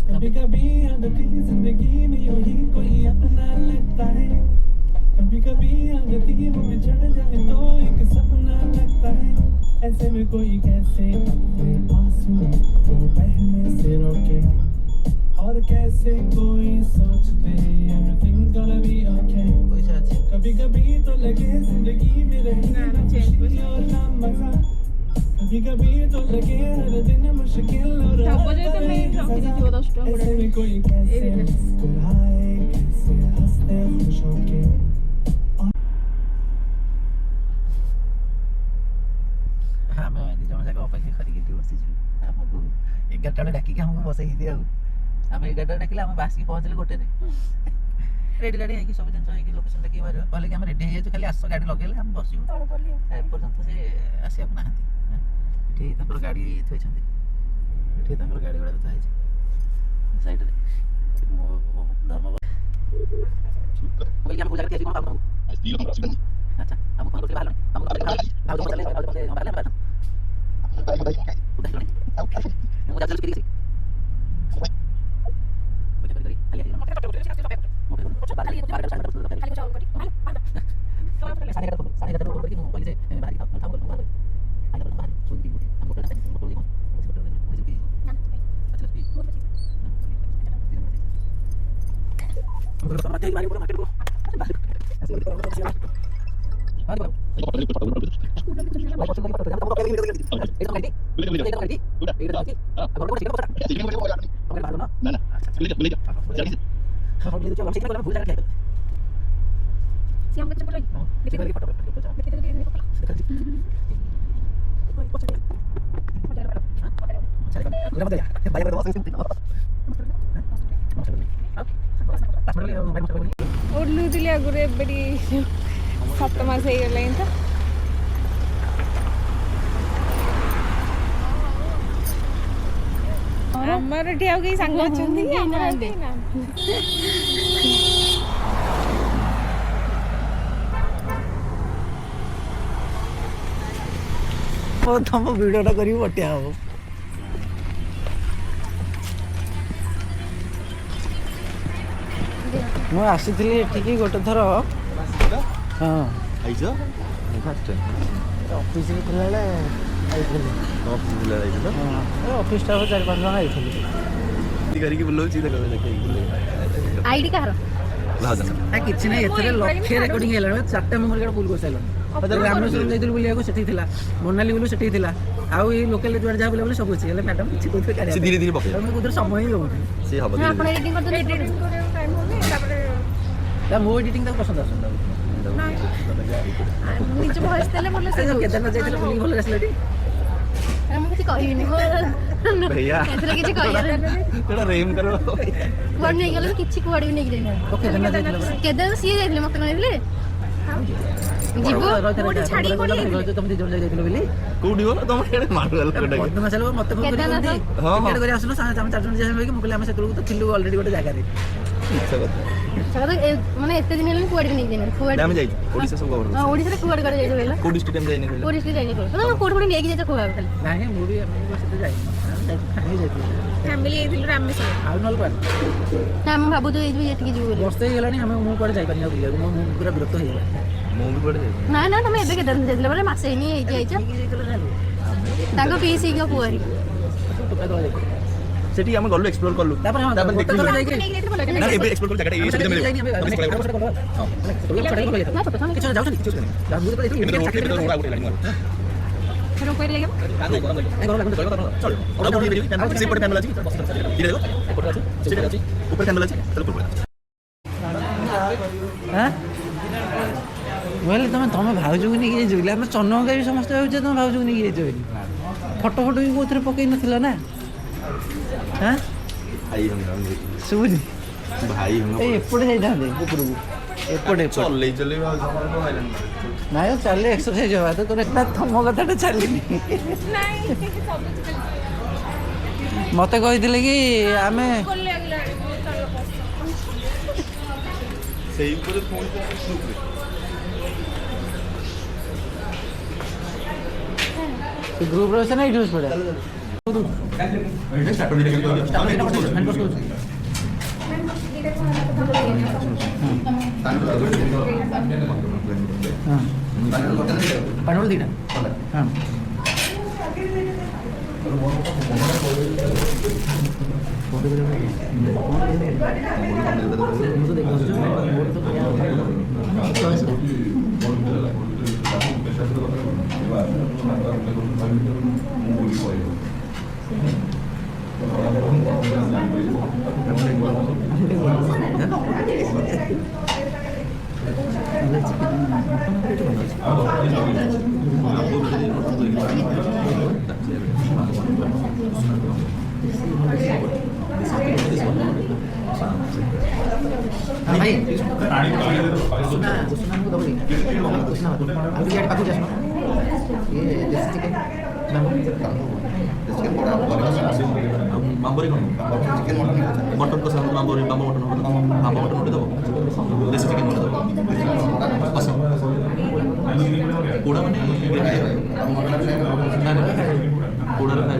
कभी कभी आदत जिंदगी में यूं ही कोई अपना लगता है कभी कभी आदत वो बिछड़ जाए तो एक सपना लगता है ऐसे में कोई कैसे अपने आंसू को बहने से रोके और कैसे कोई सोचते everything gonna be okay कभी कभी तो लगे जिंदगी में रही ना खुशी और ना मजा कभी कभी तो लगे हर दिन मुश्किल और ऐसे में कोई कैसे मुस्कुराए कैसे हंसते खुश होके ଆମେ ଦି ଜଣ ଯାକ ଅପେକ୍ଷା କରିକି ଏଠି ବସିଛୁ ଆମକୁ 11ଟା ବେଳେ ଡାକିକି ଆମକୁ ବସେଇ ଦିଅ ଆମେ 11ଟା ଡାକିଲେ ଆମେ ଆସିକି ପହଞ୍ଚିଲେ ଗୋଟେରେ ରେଡି ଗାଡ଼ି ହେଇକି ସବୁ ଜିନିଷ ହେଇକି ଲୋକେସନ୍ ଦେଖିକି ବାହାରିବା କହିଲେ କି ଆମେ ରେଡି ହେଇଯାଇଛୁ ଖାଲି ଆସ ଗାଡ଼ି ଲଗେଇଲେ ଆମେ ବସିବୁ ଏପର୍ଯ୍ୟନ୍ତ ସେ ଆସିବାକୁ ନାହାନ୍ତି ଏଠି ତାଙ୍କର ଗାଡ଼ି ଥୋଇଛନ୍ତି ଏଠି ତାଙ୍କର ଗାଡ଼ି ଗୁଡ଼ାକ ଥୁଆ ହେଇଛି ସାଇଡ଼ରେ ଧର୍ମ କହିଲି ଆମେ ଜାଗା କ'ଣ ପାବୁ ଆଚ୍ଛା ଆମକୁ ଫୋନ୍ କରିକି ବାହାରିଲଣି ଆମକୁ ବାହାରିଲେ ମୁଁ ଯାଉଛି ସ୍ପିଡ୍ ଓହ୍ଲୁଥିଲି ଆଗରୁ ଏବେ 7 ମାସ ହେଇଗଲାଣି ତ ଆମର ଏଠି ଆଉ କେହି ସାଙ୍ଗ ଅଛନ୍ତି କି ଆମର ତମ ଭିଡ଼ିଓଟା କରିକି ବଟିଆ ହବ ମୁଁ ଆସିଥିଲି ଏଠିକି ଗୋଟେ ଥର ହଁ ଅଫିସରେ ଥିଲାବେଳେ ଯାଇଥିଲି ଅଫିସ ଷ୍ଟାଫ୍ 4-5 ଜଣ ଯାଇଥିଲି ଆଇଡି କାହାର କିଛି ନାହିଁ ଏଥିରେ ଲକ୍ଷେ ରେକର୍ଡିଂ ହେଇଗଲାଣି 4ଟା ମେମୋରି କାର୍ଡ ଫୁଲ୍ କରିସାରିଲାଣି ରାମେଶ୍ୱରମ ଯାଇଥିଲୁ ବୁଲିବାକୁ ସେଠି ଥିଲା ମୋନାଲି ଗଲୁ ସେଠି ଥିଲା ଆଉ ଏଇ ଲୋକାଲ ଯୁଆଡ଼େ ଯାହା ବୁଲା ସବୁ ଅଛି ହେଲେ ମ୍ୟାଡ଼ାମ୍ କିଛି କହୁଥିବେ ଧୀରେ ଧୀରେ ପକେଇ କୋଉଥିରେ ସମୟ ହିଁ ରହୁନି ମୋ ଏଡିଟିଂ ତାକୁ ପସନ୍ଦ ଆସୁନି କେଦାରନାଥ ଯାଇଥିଲେ ବୁଲିକି ଭଲ ଆସିଲା ଏଠି ମୁଁ କିଛି କହିବିନି ଏଥିରେ କିଛି କୁଆଡ଼େ ନେଇଗଲେ କିଛି କୁଆଡ଼େ ବି ନେଇକି ଯାଇନି କେଦାର ସିଏ ଯାଇଥିଲେ ମତେ କହିଥିଲେ ଯିବୁ ଛାଡ଼ିକି ତମେ 2 ଜଣ ଯାଇଥିଲ ବୋଲି କୋଉଠି ଗଲ ତମ ମତେ ଫୋନ କରି ଆସୁନ ଆମେ 4 ଜଣ ଯାଇ ମୁଁ କହିଲି ଆମେ ସେତେବେଳକୁ ତ ଥିଲୁ ଅଲରେଡି ଗୋଟେ ଜାଗାରେ ମାନେ ଏତେ ଦିନ ହେଲାଣି କୁଆଡ଼େ ବି ନେଇକି ଯାଇନି ଆମେ ଯାଇଛୁ ଓଡ଼ିଶା ସବୁ କଭର ଓଡ଼ିଶାରେ କୁଆଡ଼େ କୁଆଡ଼େ ଯାଇଛୁ କହିଲା କୋଉ ଡିଷ୍ଟ୍ରିକ୍ଟ ଆମେ ଯାଇନି କହିଲା କୋଉ ଡିଷ୍ଟ୍ରିକ୍ଟ ଯାଇନି କହିଲା କୋଉଠି କୋଉଠି ନେଇକି ଯାଇଛ କୁହ ଖାଲି ନାହିଁ ମୁଁ ବି ଆମେ ସେତେ ଯାଇନି ଫ୍ୟାମିଲି ଯାଇଥିଲୁ ରାମେଶ୍ୱର ଆଉ ନହେଲେ କୁଆଡ଼େ ନା ଆମେ ଭାବୁଛୁ ଏଇଠି ଏଠିକି ଯିବୁ ବୋଲି ବର୍ଷେ ହେଇଗଲାଣି ଆମେ ମୁଁ କୁଆଡ଼େ ଯାଇପାରିନି ଆଉ ବୁଲିବାକୁ ମୁଁ ପୁରା ବିରକ୍ତ ହେଇଗଲାଣି ମୁଁ ବି କୁଆଡ଼େ ଯାଇନି ନା ନା ତମେ ଏବେ କେଦାରନାଥ ଯାଇଥିଲ ବୋଲେ ମାସେ ହେଇନି ଏଇଠି ଯାଇଛ ତାଙ୍କ ପିଇସିଙ୍କ ପୁଅରି ସେଠି ଆମେ ଗଲୁ ଏକ୍ସପ୍ଲୋର କଲୁ ତାପରେ ଦେଖିଲୁ ନା ଏବେ ଏକ୍ସପ୍ଲୋର କଲୁ ଜାଗାଟା ଏଇ ସେଠି ମିଳିବ କିଛି ଯାଉଛନ୍ତି କିଛି କହିଲେ ତମେ ଭାଉଜକୁ ନେଇକି ଯାଇଛ ବୋଲି ଆମେ ଚନକା ବି ସମସ୍ତେ ଭାବୁଛେ ତମେ ଭାଉଜକୁ ନେଇକି ଯାଇଛ ବୋଲି ଫଟୋ ବି କୋଉଥିରେ ପକେଇ ନଥିଲ ନା ଶୁଭୁଛି ଏଇ ଏପଟେ ଯାଇଥାନ୍ତେ ଉପରକୁ ଏପଟେ ନାଇଁ ଚାଲିଲେ ଏକ୍ସରସାଇଜ ହବା ତ ତୋର ଏଟା ତମ କଥାଟା ଚାଲିନି ମତେ କହିଥିଲେ କି ଆମେ ସେଇ ଉପରେ ଗ୍ରୁପରେ ଅଛ ନା ଏଇଠି ବସି ପଡ଼ିଆ स्टार्ट कर दिया पनोल दीना हां फोटो भाई सुना हमको दो सुना अभी गेट पाकू जास ये देसी चिकन मांबोरी कौन मटन को साथ मांबोरी मटन उठे दो देसी चिकन उठे दो पूरा माने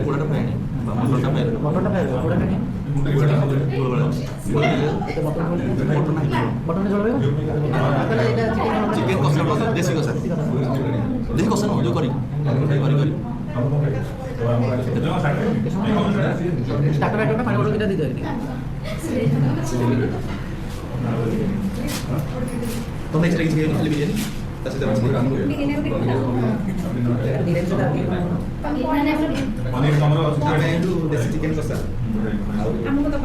पूरा फ्राई मटन फ्राई पूरा नहीं चिकन कसा देसी कसा न जो करी स्टार्टर आइटम में पानी बोतल कितना दी जाएगी तो नेक्स्ट टाइम चिकन खाली बिरयानी तसे तरह से काम करो देसी चिकन कसा हमको तो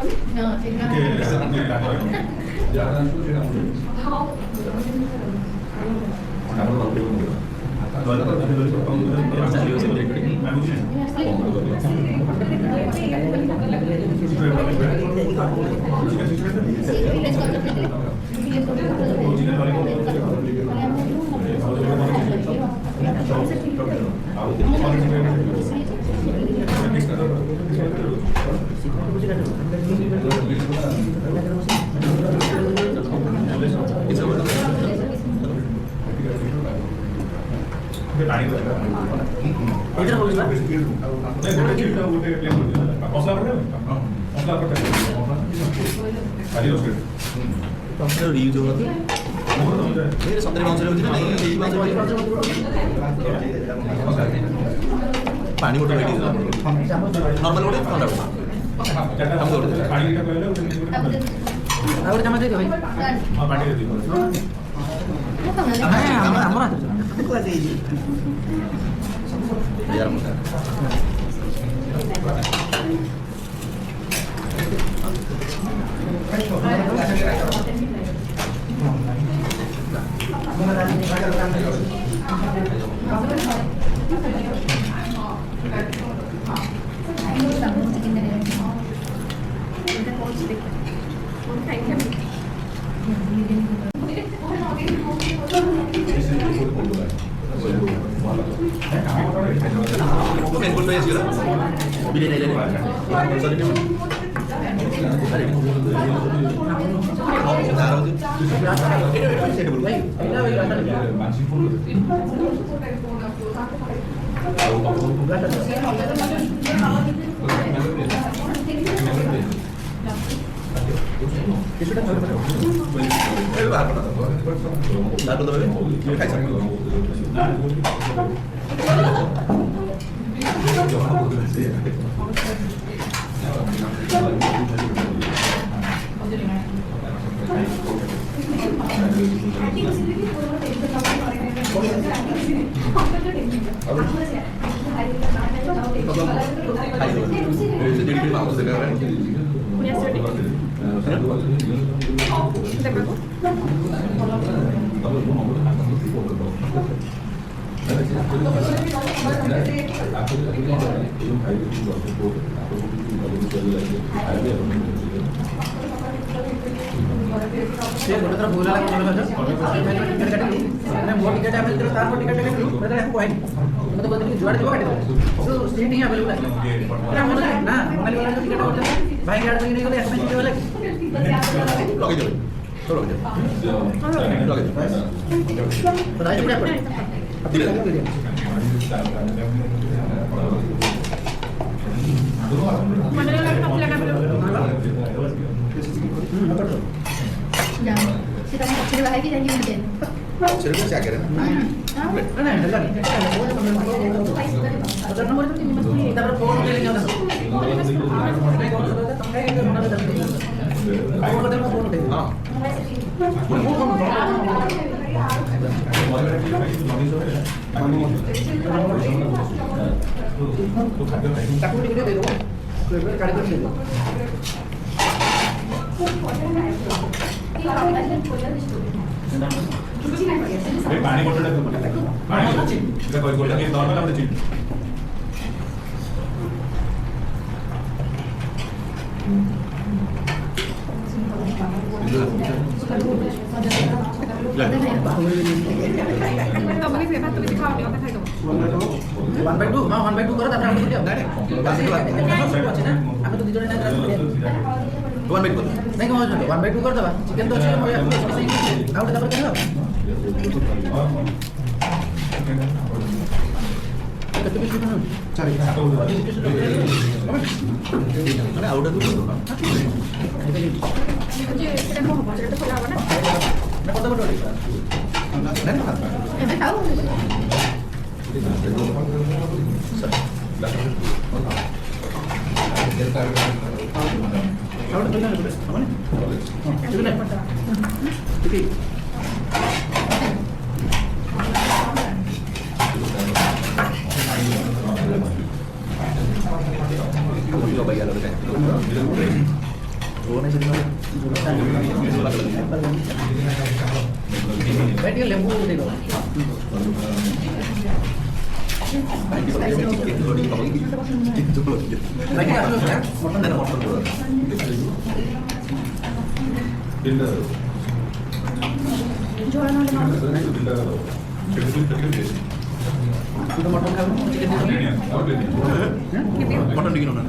हां इधर हो गया तो रीयूज होगा मेरे संतरे मांस होती नहीं यही मांस पानी बोतल रेडी नॉर्मल बोतल ठंडा बोतल हम बोल रहे और चम्मच दे दो भाई हां पानी दे दो हमरा को दे दी यार मुझे से गोटे थर भूल लगा बोल भाजो टिकट काटी मैं मोर टिकट आबे तो तार टिकट काटी मतलब हमको आई मतलब बोलते कि जुआड़ देबो काटी तो सीट ही अवेलेबल है ना मोबाइल वाला टिकट होता भाई गार्ड में नहीं गले एसएमएस टिकट वाला लगे जाओ तो लगे जाओ लगे जाओ बताइए क्या पड़े Jangan. Si kamu pasti bahagia jangan gitu. Cerita sih akhirnya. पानी बोतल पानी इधर कोई बोतल के नॉर्मल हमने चीज One by two karo tapre amku diyo. Ame to dijone na kara. One by two. Nahi kamo jone 1 by 2 kar daba. Chicken to chhe moya out tapre karo. মানে আউটার দুটো কত বড় হইছে? Ebe tahu. Kalau tu nak apa ni? Cuba nak. Okey. juga bayar udah kan. Oh, nasi di mana? Baik dia lembu tengok. Lagi apa kan? Motor dan motor dulu. Jualan oleh mana? Kita motor kamu chicken di sini. Motor di mana?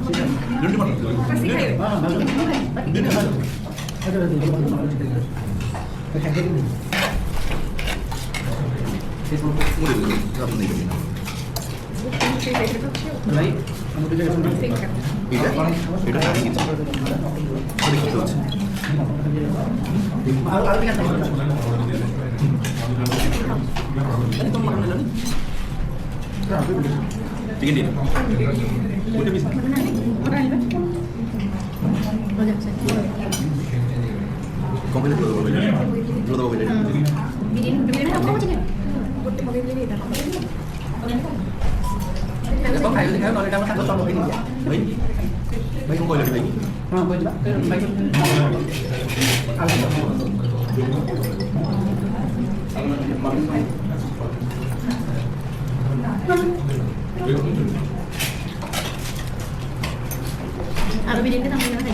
Di mana? Ah, bagus. Di mana? Ada ada di mana chicken. Boleh, nggak penting ini. Baik, kamu kerja di sini. Iya, itu kan gitu. Boleh gitu. Al tinggal tahu. Ini kamu makan dulu. Chicken din. Udah bisa. Banyak sih. Komplit dulu beda. Dulu tahu beda. Bikin apa macam ni? Kau kayu tinggal kalau kamu takut sama ini ya. Baik. Baik kau lagi lagi. Ah, boleh juga. Baik. Ada bikin kita sama mana?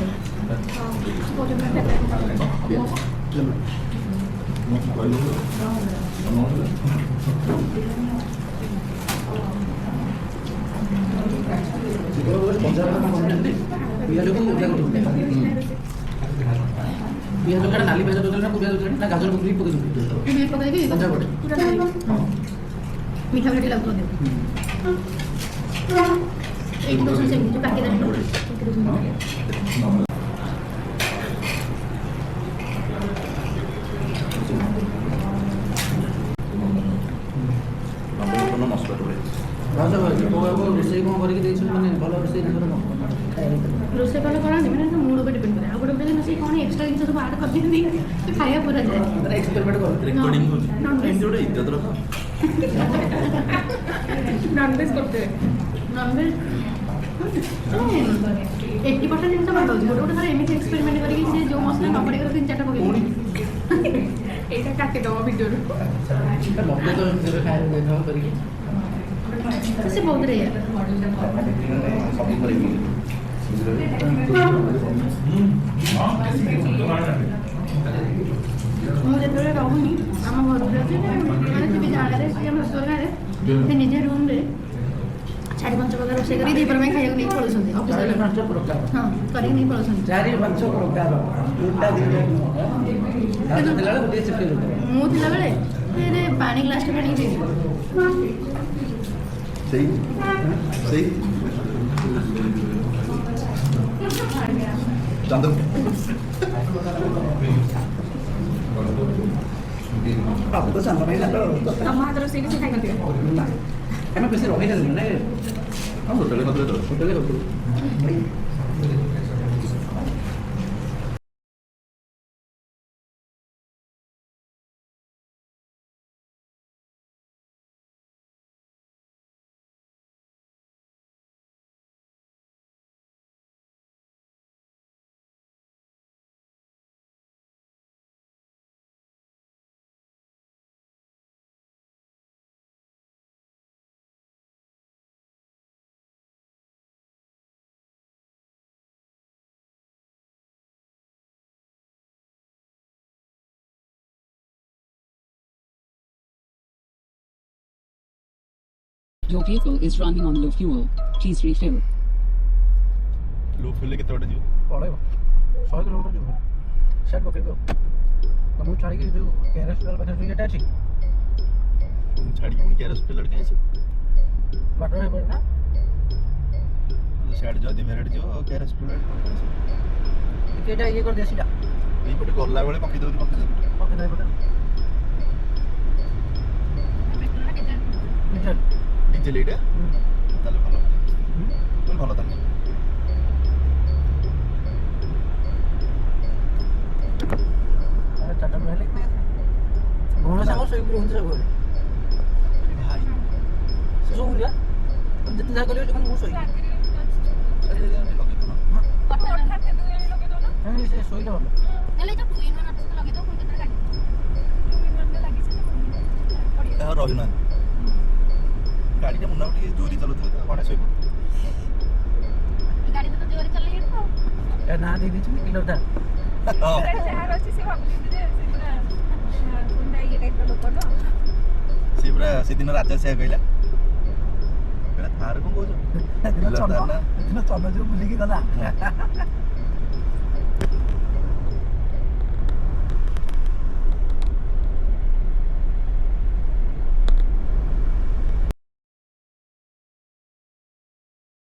Biasa kan nali biasa dulu kan biasa dulu na gajar bukri pukul dulu. Ini pokok lagi. Gajar boleh. Mika boleh dilakukan. Itu tu susah itu pakai dah. Kamu nasi berapa? Gajar boleh. Kau rosaii kau beri kita itu mana? Kalau rosaii nak orang. रोषेई वाला करा नहीं मैंने mood पे depend करा अब उधर मैंने नसी कौन एक्स्ट्रा जिन सब ऐड कर दी थी तो खाया पूरा जाए Ada eksperimen kau. Recording dulu. Non-veg. Ini udah itu terus. Nonveg करते हैं नॉनवेज 80% जिन सब हटाओ गोटे गोटे थोड़ा एमएच एक्सपेरिमेंट करके से जो मसला न पड़ेगा तीन चारटा पके एटा काटे दो वीडियो Kita mau tu जब खाए हुए था करी. से बहुत रहे यार Shopping lagi. ମୁଁ ଯେତେବେଳେ ରହୁନି ଆମ ଘରକୁ ଯାଉଛି ମାନେ ଥିବି ଜାଗାରେ ସେ ଆମ ଶ୍ୱଶୁର ଗାଁରେ ସେ ନିଜେ ରୁମ୍ରେ 4-5 ପ୍ରକାର ରୋଷେଇ କରି ଦ୍ୱିପହର ପାଇଁ ଖାଇବାକୁ ନେଇକି ପଳଉଛନ୍ତି ଅଫିସରେ Macam macam program. ହଁ କରିକି ନେଇକି ପଳଉଛନ୍ତି Cari macam program. Udah di rumah. Kalau tidak ada dia cepat. ମୁଁ ଥିଲାବେଳେ ସେ ପାଣି ଗ୍ଲାସଟେ ପାଣିକି ଦେଇଦେବି Sei. ଚନ୍ଦନ ବାବୁ ତ ସାନ ଭାଇ ନା ତ ତମ ହାତ ରୋଷେଇ କିଛି ଖାଇନଥିବେ ଆମେ ବେଶୀ ରହିପାରିଲୁ ନା ହଁ ହୋଟେଲରେ କରିଦେଲେ ତ ହୋଟେଲରେ ରହୁଛୁ। Your vehicle is running on low fuel. Please refill. ଲୋ ଫୁଲରେ କେତେ ବାଟ ଯିବ ପଳେଇବ 100 କିଲୋମିଟର ଯିବ ସେଟ୍ ପକେଇବ ତମକୁ ଛାଡ଼ିକି ଯେଉଁ କେଆର୍ ହସ୍ପିଟାଲ ପାଖରେ ଯେଉଁ ଇଏଟା ଅଛି ଛାଡ଼ିକି ପୁଣି କେଆର୍ ହସ୍ପିଟାଲ ଆଡ଼େ କାହିଁ ଆସିବ ବାଟ ହେଇପାରେ ନା ସିଆଡ଼େ ଯଦି ମେରେଟ୍ ଯିବ କେଆର୍ ହସ୍ପିଟାଲ ଆଡ଼େ କାହିଁ ଆସିବ ଟିକେ ଏଇଟା ଇଏ କରିଦିଅ ସିଧା ଏଇପଟେ ଗଲା ବେଳେ ପକେଇ ଦେଉଛି ପକେଇଦେବ ଏପଟେ ଡିଜେଲ ଡିଜେଲ ଏଇଟା ତାହେଲେ ଭଲ ଭଲ ତାହେଲେ ଟାଟା ମେହେଲେ ଘଣ ସାଙ୍ଗ ଶୋଇକି ରହୁଛି ସବୁବେଳେ ଭାଇ ସେ ଶୋଉନି ତମେ ଯେତେ ଯାହା କରିବ ମୁଁ ଶୋଇବି ସେ ଶୋଇଲେ ଭଲ ହେଲେ ଯୋଉ ଟୁଇନ୍ ମାନ ତ ଲଗେଇ ଦଉ ପୁଣି କେତେବେଳେ ଗାଡ଼ି ରହିନାହାନ୍ତି ଗାଡ଼ିଟା ମୁନା ଟିକେ ଜୋରି ଚଲାଉଥିଲେ ତ କଣେ ଶୋଇବ ଗାଡ଼ି ତ ଜୋରେ ଚଲେଇ ଆଉ ଏ ନାଁ ଦେଇଦେଇଛନ୍ତି କିଲୋଟା ହଁ ଯାହାର ଅଛି ସେ ଭାବୁଛନ୍ତି ଯେ ସେ ପୁରା ପୁରା ଇଏ ଟାଇପ୍ର ଲୋକ ତ ସେ ପୁରା ସେଦିନ ରାଜା ସେୟା କହିଲା ଥାର କଣ କହୁଛ ଦିନ ଚନ୍ଦ ଯୋଉ ବୁଲିକି ଗଲା